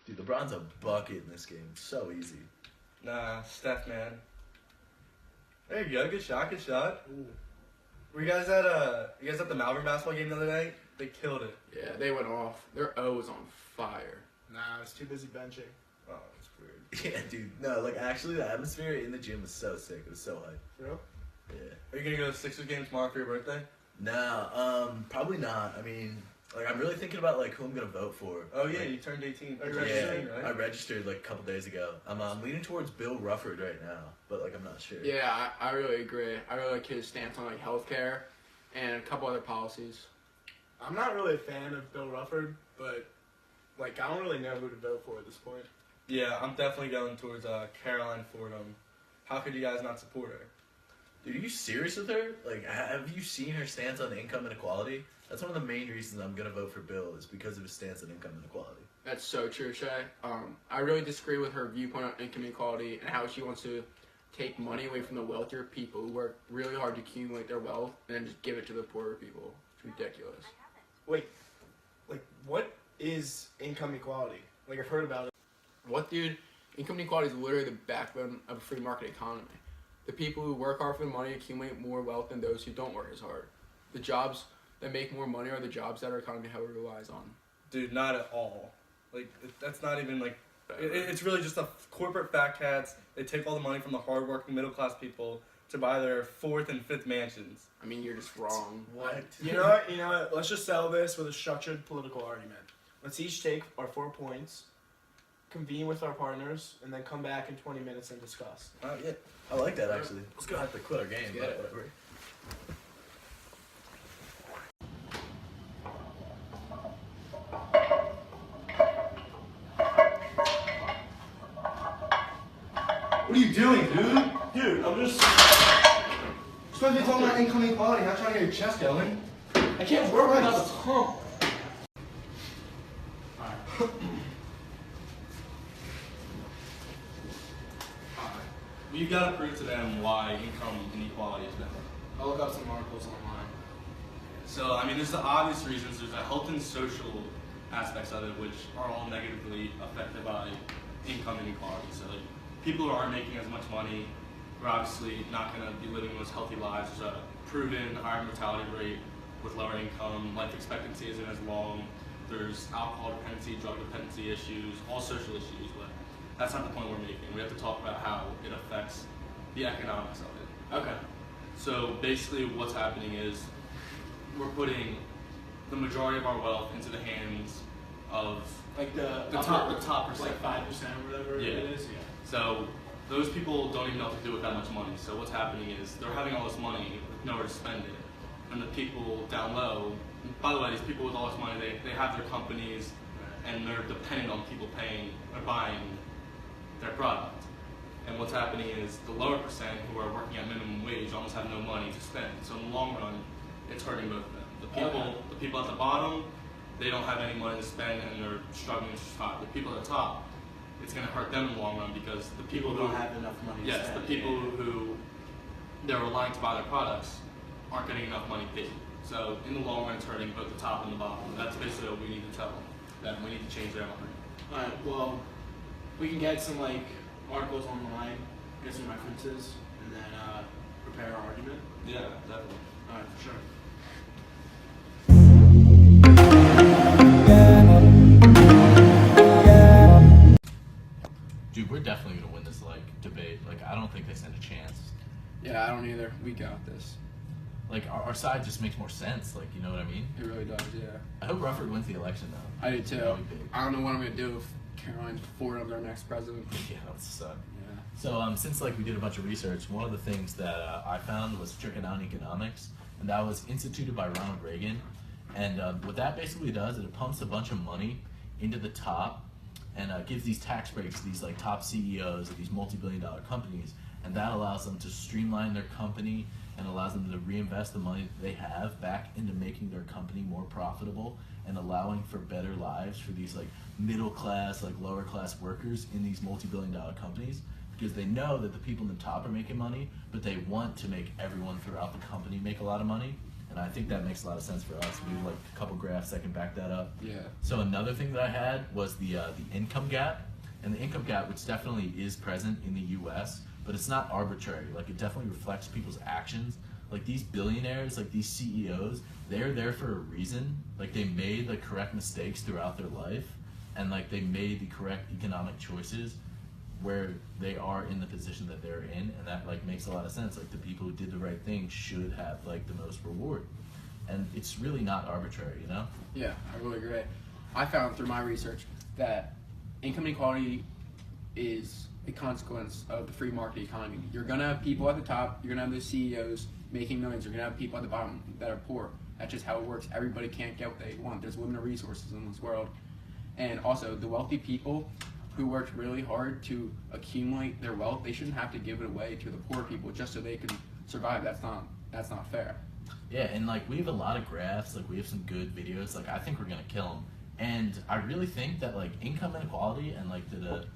Dude, LeBron's a bucket in this game. It's so easy. Nah, Steph, man. There you go. Good shot. Good shot. Ooh. Were you guys at the Malvern basketball game the other night? They killed it. Yeah, they went off. Their O was on fire. Nah, I was too busy benching. Oh, it's weird. Yeah, dude. No, like, actually, the atmosphere in the gym was so sick. It was so hype. For real? Yeah. Are you gonna go to the Sixers game tomorrow for your birthday? No, probably not. I mean, like, I'm really thinking about, like, who I'm going to vote for. Oh yeah, Like, you turned 18. Are you Yeah, registering, right? I registered, like, a couple days ago. I'm leaning towards Bill Rufford right now, but, like, I'm not sure. Yeah, I really agree. I really like his stance on like healthcare and a couple other policies. I'm not really a fan of Bill Rufford, but like I don't really know who to vote for at this point. Yeah, I'm definitely going towards Caroline Fordham. How could you guys not support her? Dude, are you serious with her? Like, have you seen her stance on income inequality? That's one of the main reasons I'm going to vote for Bill, is because of his stance on income inequality. That's so true, Shay. I really disagree with her viewpoint on income inequality and how she wants to take money away from the wealthier people who work really hard to accumulate their wealth and then just give it to the poorer people. It's ridiculous. Wait, like what is income equality? Like I've heard about it. What, dude? Income inequality is literally the backbone of a free market economy. The people who work hard for the money accumulate more wealth than those who don't work as hard. The jobs that make more money are the jobs that our economy heavily relies on. Dude, not at all. Like, that's not even like. It's really just the corporate fat cats. They take all the money from the hardworking middle class people to buy their fourth and fifth mansions. I mean, you're just wrong. What? You know what? You know what? Let's just settle this with a structured political argument. Let's each take our 4 points, convene with our partners, and then come back in 20 minutes and discuss. Yeah. I like that, actually. Let's We'll have to quit our game, Yeah. but whatever. What are you doing, dude? Dude, I'm just. You're supposed to be talking about income inequality, not trying to get your chest going. I can't work without the pump. We've got to prove to them why income inequality is bad. I'll look up some articles online. So, I mean, there's the obvious reasons. There's the health and social aspects of it, which are all negatively affected by income inequality. So, like, people who aren't making as much money are obviously not going to be living those healthy lives. There's a proven higher mortality rate with lower income. Life expectancy isn't as long. There's alcohol dependency, drug dependency issues, all social issues. But that's not the point we're making. We have to talk about how it affects the economics of it. Okay. So basically what's happening is we're putting the majority of our wealth into the hands of Like the top percent. like 5% or whatever Yeah. it is. Yeah. So those people don't even know what to do with that much money. So what's happening is they're having all this money with nowhere to spend it. And the people down low, by the way, these people with all this money, they have their companies and they're dependent on people paying or buying their product. And what's happening is the lower percent who are working at minimum wage almost have no money to spend. So in the long run, it's hurting both of them. The people at the bottom, they don't have any money to spend and they're struggling to survive. The people at the top, it's going to hurt them in the long run because the people who don't have enough money to yes, spend. the people who they're relying to buy their products aren't getting enough money paid. So in the long run, it's hurting both the top and the bottom. And that's basically what we need to tell them, that we need to change their mind. Alright, well, we can get some like articles online, get some references, and then prepare our argument. Yeah, definitely. Alright, for sure. Dude, we're definitely going to win this, like, debate. Like, I don't think they stand a chance. Yeah, I don't either. We got this. Like, our side just makes more sense. Like, you know what I mean? It really does, yeah. I hope Rufford wins the election, though. I do too. That'd be big. I don't know what I'm gonna do if Caroline Fordham's our next president. Yeah, that would suck. Yeah. So, since, like, we did a bunch of research, one of the things that I found was trickle-down economics, and that was instituted by Ronald Reagan. And what that basically does is it pumps a bunch of money into the top and gives these tax breaks to these, like, top CEOs of these multi-billion-dollar companies, and that allows them to streamline their company and allows them to reinvest the money that they have back into making their company more profitable and allowing for better lives for these, like, middle class, like, lower class workers in these multi-billion-dollar companies, because they know that the people in the top are making money, but they want to make everyone throughout the company make a lot of money, and I think that makes a lot of sense for us. We have like a couple graphs that can back that up. Yeah. So another thing that I had was the income gap, and the income gap, which definitely is present in the U.S., but it's not arbitrary. Like, it definitely reflects people's actions. Like, these billionaires, like these CEOs, they're there for a reason. Like, they made the correct mistakes throughout their life, and like they made the correct economic choices where they are in the position that they're in, and that like makes a lot of sense. Like, the people who did the right thing should have like the most reward, and it's really not arbitrary, you know? Yeah, I really agree. I found through my research that income inequality is a consequence of the free market economy. You're gonna have people at the top, you're gonna have the CEOs making millions, you're gonna have people at the bottom that are poor. That's just how it works. Everybody can't get what they want. There's limited resources in this world. And also, the wealthy people who worked really hard to accumulate their wealth, they shouldn't have to give it away to the poor people just so they can survive. That's not fair. Yeah, and like we have a lot of graphs, like we have some good videos. Like, I think we're gonna kill them, and I really think that like income inequality and like to the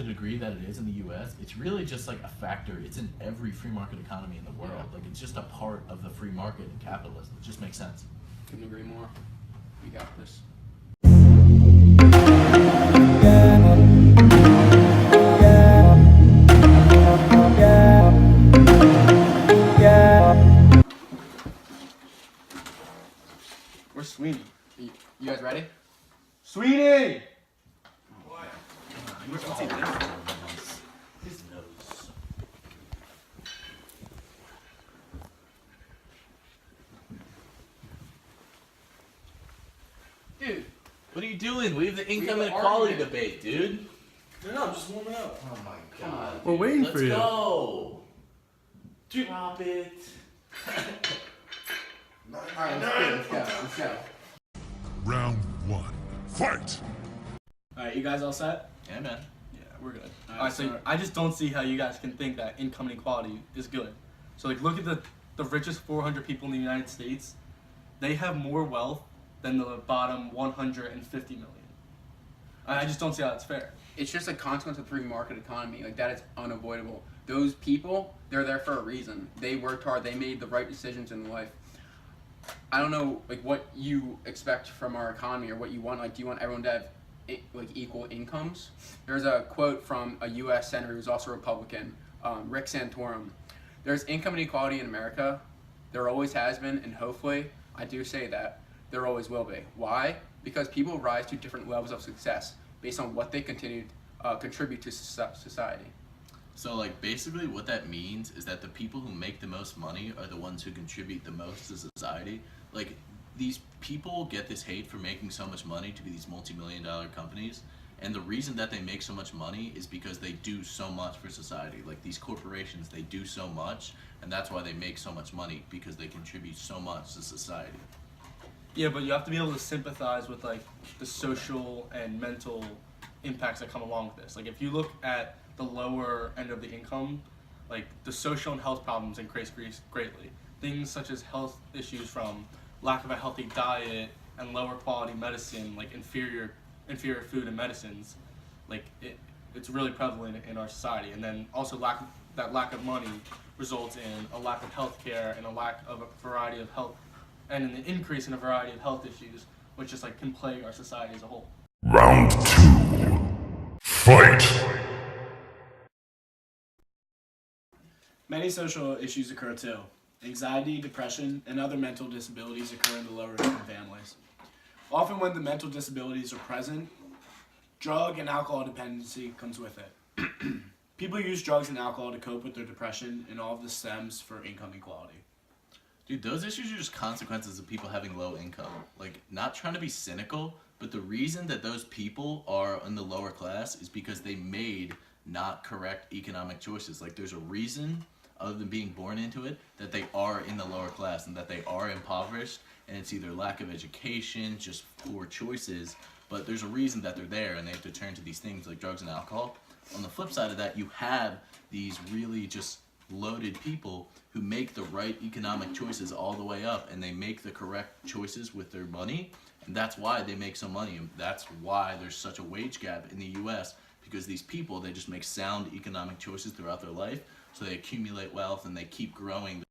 degree that it is in the U.S., it's really just like a factor. It's in every free market economy in the world. Yeah. Like, it's just a part of the free market and capitalism. It just makes sense. Couldn't agree more. We got this. Where's Sweeney? You guys ready? Sweeney! His nose. Dude, What are you doing? We have the income have an inequality argument. debate, dude. No, I'm just warming up. Oh my god. We're waiting Let's for you. go. Drop it. alright, let's go. Round one. Fight! Alright, you guys all set? Yeah, man. Yeah, we're good. Alright, so start. I just don't see how you guys can think that income inequality is good. So like, look at the richest 400 people in the United States. They have more wealth than the bottom 150 million. I just don't see how that's fair. It's just a consequence of the free market economy. Like, that is unavoidable. Those people, they're there for a reason. They worked hard. They made the right decisions in life. I don't know, like, what you expect from our economy or what you want. Like, do you want everyone to have like equal incomes? There's a quote from a U.S. senator who's also a Republican, Rick Santorum. There's income inequality in America. There always has been, and hopefully, I do say that, there always will be. Why? Because people rise to different levels of success based on what they contribute to society. So, like, basically what that means is that the people who make the most money are the ones who contribute the most to society. Like, these people get this hate for making so much money to be these multi-million-dollar companies, and the reason that they make so much money is because they do so much for society. Like, these corporations, they do so much, and that's why they make so much money, because they contribute so much to society. Yeah, but you have to be able to sympathize with like the social and mental impacts that come along with this. Like, if you look at the lower end of the income, like the social and health problems increase greatly. Things such as health issues from lack of a healthy diet and lower quality medicine, like inferior food and medicines, like it's really prevalent in our society. And then also lack of money results in a lack of health care and a lack of a variety of health, and an increase in a variety of health issues, which just like can plague our society as a whole. Round two. Fight! Many social issues occur too. Anxiety, depression, and other mental disabilities occur in the lower income families. Often when the mental disabilities are present, drug and alcohol dependency comes with it. People use drugs and alcohol to cope with their depression, and all of this stems for income inequality. Dude, those issues are just consequences of people having low income. Like, not trying to be cynical, but the reason that those people are in the lower class is because they made not correct economic choices. Like, there's a reason, other than being born into it, that they are in the lower class and that they are impoverished, and it's either lack of education, just poor choices, but there's a reason that they're there, and they have to turn to these things like drugs and alcohol. On the flip side of that, you have these really just loaded people who make the right economic choices all the way up, and they make the correct choices with their money, and that's why they make some money, and that's why there's such a wage gap in the US, because these people, they just make sound economic choices throughout their life, so they accumulate wealth and they keep growing.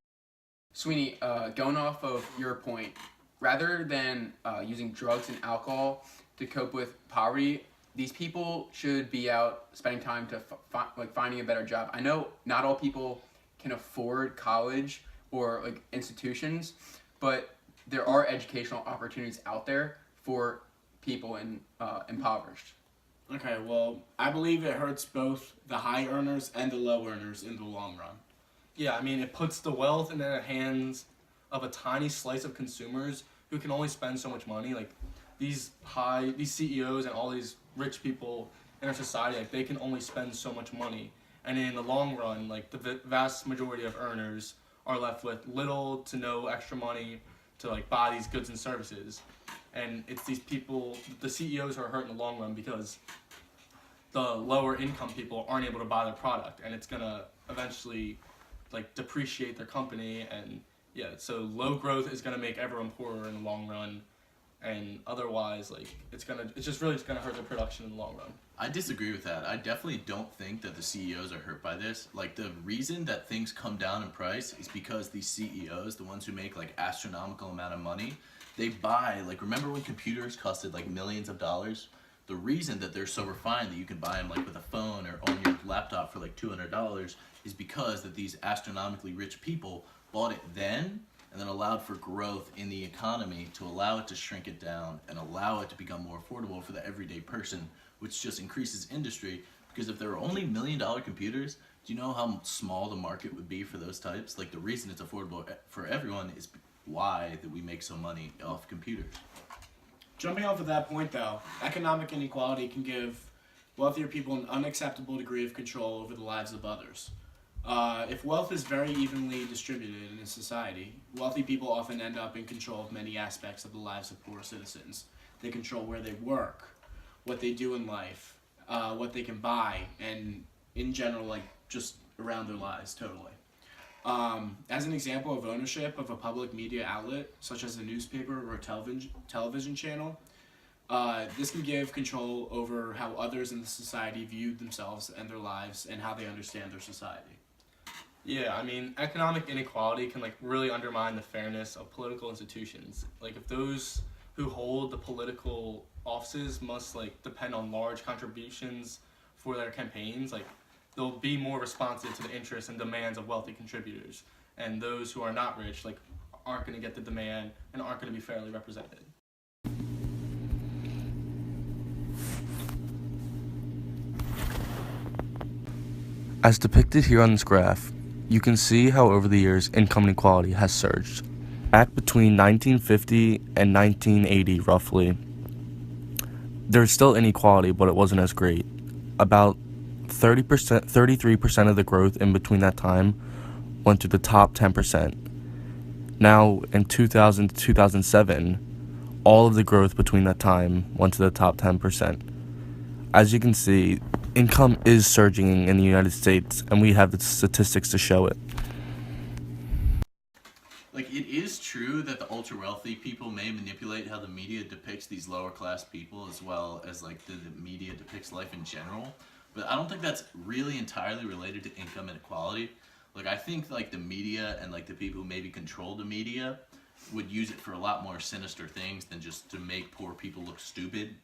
Sweeney, going off of your point, rather than using drugs and alcohol to cope with poverty, these people should be out spending time to finding a better job. I know not all people can afford college or like institutions, but there are educational opportunities out there for people impoverished. Okay, well, I believe it hurts both the high earners and the low earners in the long run. Yeah, I mean, it puts the wealth in the hands of a tiny slice of consumers who can only spend so much money. Like these CEOs and all these rich people in our society, like they can only spend so much money. And in the long run, like the vast majority of earners are left with little to no extra money to like buy these goods and services. And it's these people, the CEOs, who are hurt in the long run because the lower income people aren't able to buy their product, and it's gonna eventually like depreciate their company. And yeah, so low growth is gonna make everyone poorer in the long run, and otherwise like it's just really gonna hurt their production in the long run. I disagree with that. I definitely don't think that the CEOs are hurt by this. Like, the reason that things come down in price is because these CEOs, the ones who make like astronomical amount of money, they buy, like, remember when computers costed like millions of dollars? The reason that they're so refined that you can buy them like with a phone or on your laptop for like $200 is because that these astronomically rich people bought it then and then allowed for growth in the economy to allow it to shrink it down and allow it to become more affordable for the everyday person, which just increases industry. Because if there were only $1 million computers, do you know how small the market would be for those types? Like, the reason it's affordable for everyone is why that we make so money off computers. Jumping off of that point, though, economic inequality can give wealthier people an unacceptable degree of control over the lives of others. If wealth is very evenly distributed in a society, wealthy people often end up in control of many aspects of the lives of poor citizens. They control where they work, what they do in life, what they can buy, and in general, like, just around their lives, totally. As an example of ownership of a public media outlet, such as a newspaper or a television channel, this can give control over how others in the society view themselves and their lives and how they understand their society. Yeah, I mean, economic inequality can like really undermine the fairness of political institutions. Like if those who hold the political offices must like depend on large contributions for their campaigns, like they'll be more responsive to the interests and demands of wealthy contributors. And those who are not rich like aren't going to get the demand and aren't going to be fairly represented. As depicted here on this graph, you can see how over the years income inequality has surged. Back between 1950 and 1980 roughly, there's still inequality, but it wasn't as great. About 33% of the growth in between that time went to the top 10%. Now, in 2000 to 2007, all of the growth between that time went to the top 10%. As you can see, income is surging in the United States, and we have the statistics to show it. Like, it is true that the ultra wealthy people may manipulate how the media depicts these lower class people, as well as like the media depicts life in general. But I don't think that's really entirely related to income inequality. Like, I think like the media and like the people who maybe control the media would use it for a lot more sinister things than just to make poor people look stupid.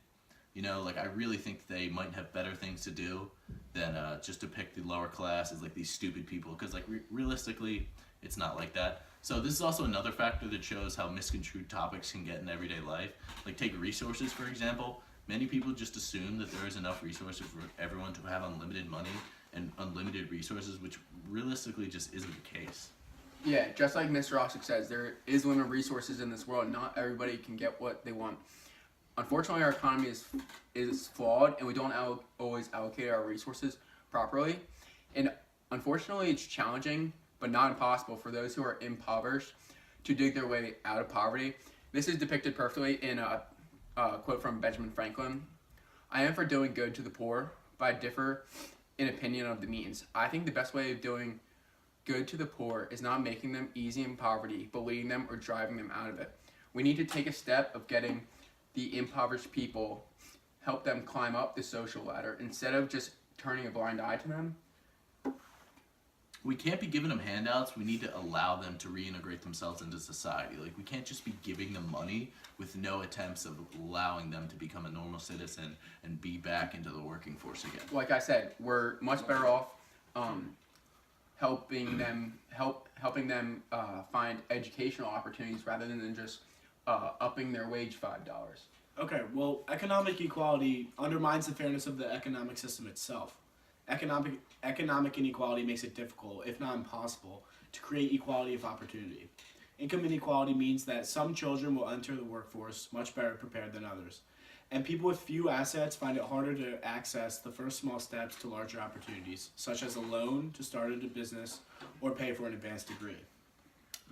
You know, like, I really think they might have better things to do than just depict the lower class as like these stupid people, because like realistically it's not like that. So this is also another factor that shows how misconstrued topics can get in everyday life. Like, take resources, for example. Many people just assume that there is enough resources for everyone to have unlimited money and unlimited resources, which realistically just isn't the case. Yeah, just like Mr. Ossick says, there is limited resources in this world. Not everybody can get what they want. Unfortunately, our economy is flawed, and we don't always allocate our resources properly. And unfortunately, it's challenging, but not impossible, for those who are impoverished to dig their way out of poverty. This is depicted perfectly in a quote from Benjamin Franklin. "I am for doing good to the poor, but I differ in opinion of the means. I think the best way of doing good to the poor is not making them easy in poverty, but leading them or driving them out of it. We need to take a step of getting the impoverished people, help them climb up the social ladder instead of just turning a blind eye to them." we can't be giving them handouts. We need to allow them to reintegrate themselves into society. Like, we can't just be giving them money with no attempts of allowing them to become a normal citizen and be back into the working force again. Like I said, we're much better off helping them find educational opportunities rather than just upping their wage $5. Okay, well, economic equality undermines the fairness of the economic system itself. Economic inequality makes it difficult, if not impossible, to create equality of opportunity. Income inequality means that some children will enter the workforce much better prepared than others, and people with few assets find it harder to access the first small steps to larger opportunities, such as a loan to start a business or pay for an advanced degree.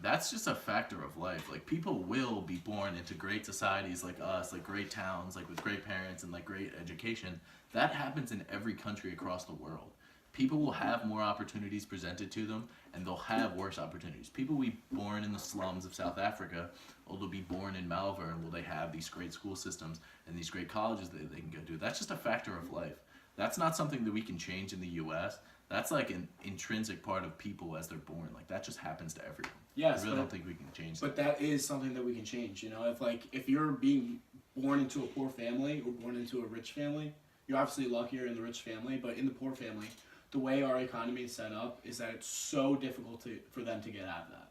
That's just a factor of life. Like, people will be born into great societies like us, like great towns, like with great parents and like great education. That happens in every country across the world. People will have more opportunities presented to them, and they'll have worse opportunities. People will be born in the slums of South Africa, or they'll be born in Malvern, will they have these great school systems and these great colleges that they can go to. That's just a factor of life. That's not something that we can change in the U.S. That's like an intrinsic part of people as they're born. Like, that just happens to everyone. Yes, I really don't think we can change that. But that is something that we can change. You know, if you're being born into a poor family or born into a rich family, you're obviously luckier in the rich family, but in the poor family, the way our economy is set up is that it's so difficult for them to get out of that.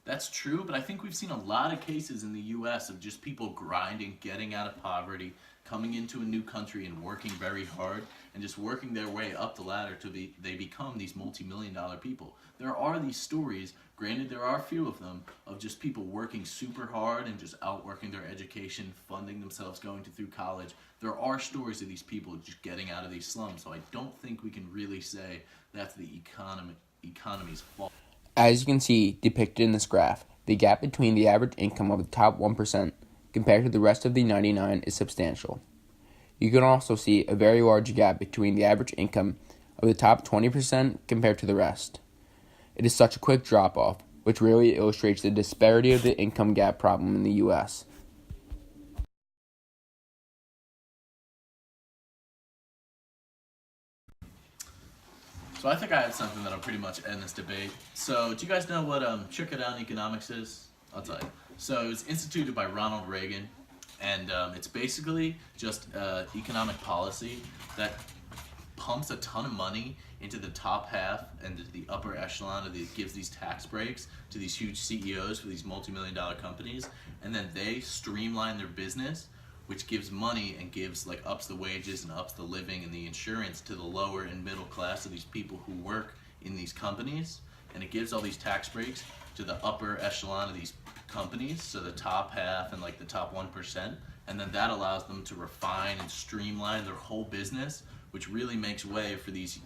That's true, but I think we've seen a lot of cases in the U.S. of just people grinding, getting out of poverty, coming into a new country and working very hard and just working their way up the ladder they become these multi-million-dollar people. There are these stories, granted there are a few of them, of just people working super hard and just outworking their education, funding themselves, going through college. There are stories of these people just getting out of these slums, so I don't think we can really say that's the economy's fault. As you can see depicted in this graph, the gap between the average income of the top 1% compared to the rest of the 99 is substantial. You can also see a very large gap between the average income of the top 20% compared to the rest. It is such a quick drop-off, which really illustrates the disparity of the income gap problem in the U.S. So I think I have something that'll pretty much end this debate. So do you guys know what trickle-down economics is? I'll tell you. So it was instituted by Ronald Reagan, and it's basically just economic policy that pumps a ton of money into the top half and to the upper echelon of gives these tax breaks to these huge CEOs for these multi-million-dollar companies, and then they streamline their business, which gives money and ups the wages and ups the living and the insurance to the lower and middle class of these people who work in these companies, and it gives all these tax breaks to the upper echelon of these companies, so the top half and the top 1%, and then that allows them to refine and streamline their whole business, which really makes way for these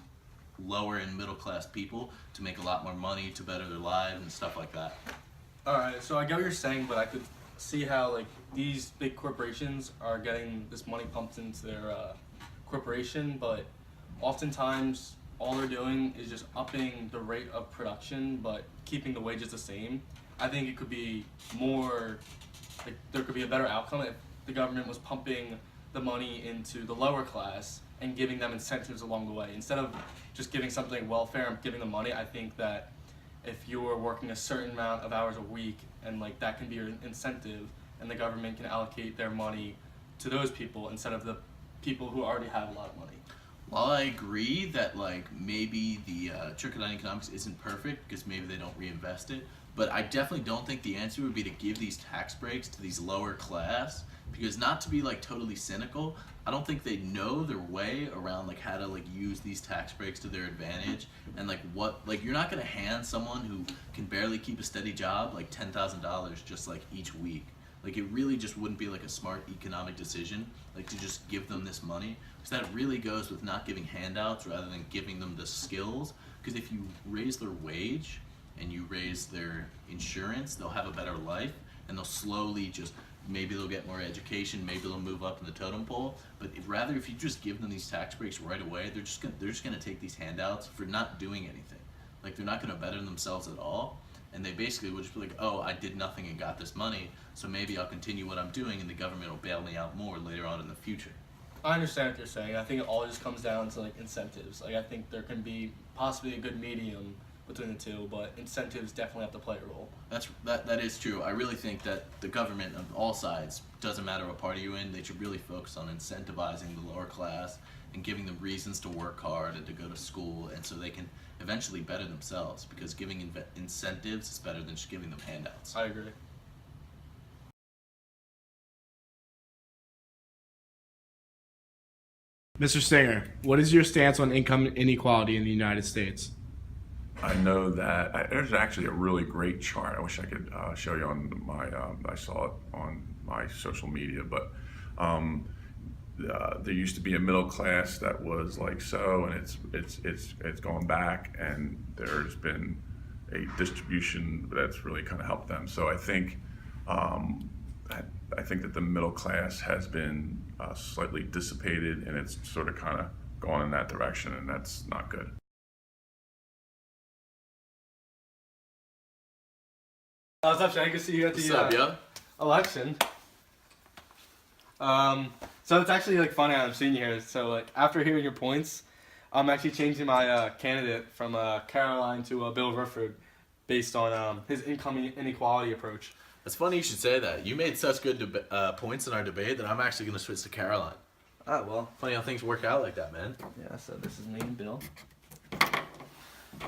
lower and middle class people to make a lot more money, to better their lives and stuff like that. Alright, so I get what you're saying, but I could see how these big corporations are getting this money pumped into their corporation, but oftentimes all they're doing is just upping the rate of production but keeping the wages the same. I think it could be more, there could be a better outcome if the government was pumping the money into the lower class and giving them incentives along the way. Instead of just giving something welfare and giving them money, I think that if you're working a certain amount of hours a week and that can be your incentive, and the government can allocate their money to those people instead of the people who already have a lot of money. While I agree that maybe the trickle-down economics isn't perfect because maybe they don't reinvest it, but I definitely don't think the answer would be to give these tax breaks to these lower class, because not to be totally cynical, I don't think they know their way around how to use these tax breaks to their advantage, and you're not gonna hand someone who can barely keep a steady job $10,000 just each week. It really just wouldn't be a smart economic decision to just give them this money, because that really goes with not giving handouts rather than giving them the skills, because if you raise their wage and you raise their insurance, they'll have a better life, and they'll slowly maybe they'll get more education, maybe they'll move up in the totem pole, but if you just give them these tax breaks right away, they're just gonna take these handouts for not doing anything. They're not gonna better themselves at all, and they basically would just be oh, I did nothing and got this money, so maybe I'll continue what I'm doing and the government will bail me out more later on in the future. I understand what you're saying. I think it all just comes down to like incentives. Like I think there can be possibly a good medium between the two, but incentives definitely have to play a role. That is true. I really think that the government of all sides, doesn't matter what party you're in, they should really focus on incentivizing the lower class and giving them reasons to work hard and to go to school, and so they can eventually better themselves, because giving incentives is better than just giving them handouts. I agree. Mr. Stinger, what is your stance on income inequality in the United States? I know that there's actually a really great chart. I wish I could show you on my. I saw it on my social media, but there used to be a middle class that was like so, and it's going back, and there's been a distribution that's really kind of helped them. So I think that the middle class has been slightly dissipated, and it's sort of kind of going in that direction, and that's not good. What's up, Shane? Good to see you at the election. So it's actually like funny I'm seeing you here. So like after hearing your points, I'm actually changing my candidate from Caroline to Bill Rufford based on his income inequality approach. It's funny you should say that. You made such good points in our debate that I'm actually going to switch to Caroline. Oh, well. Funny how things work out like that, man. Yeah, so this is me and Bill.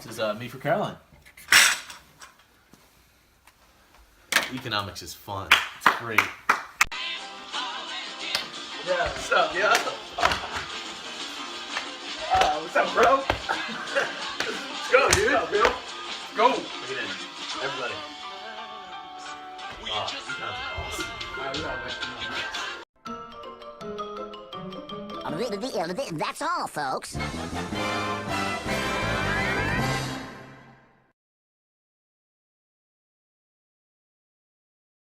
This is me for Caroline. Economics is fun. It's great. Yeah, what's up, yeah? What's up, bro? Let's go, dude. What's up, Bill? Go. Look at it. Everybody. Oh, That's all, folks.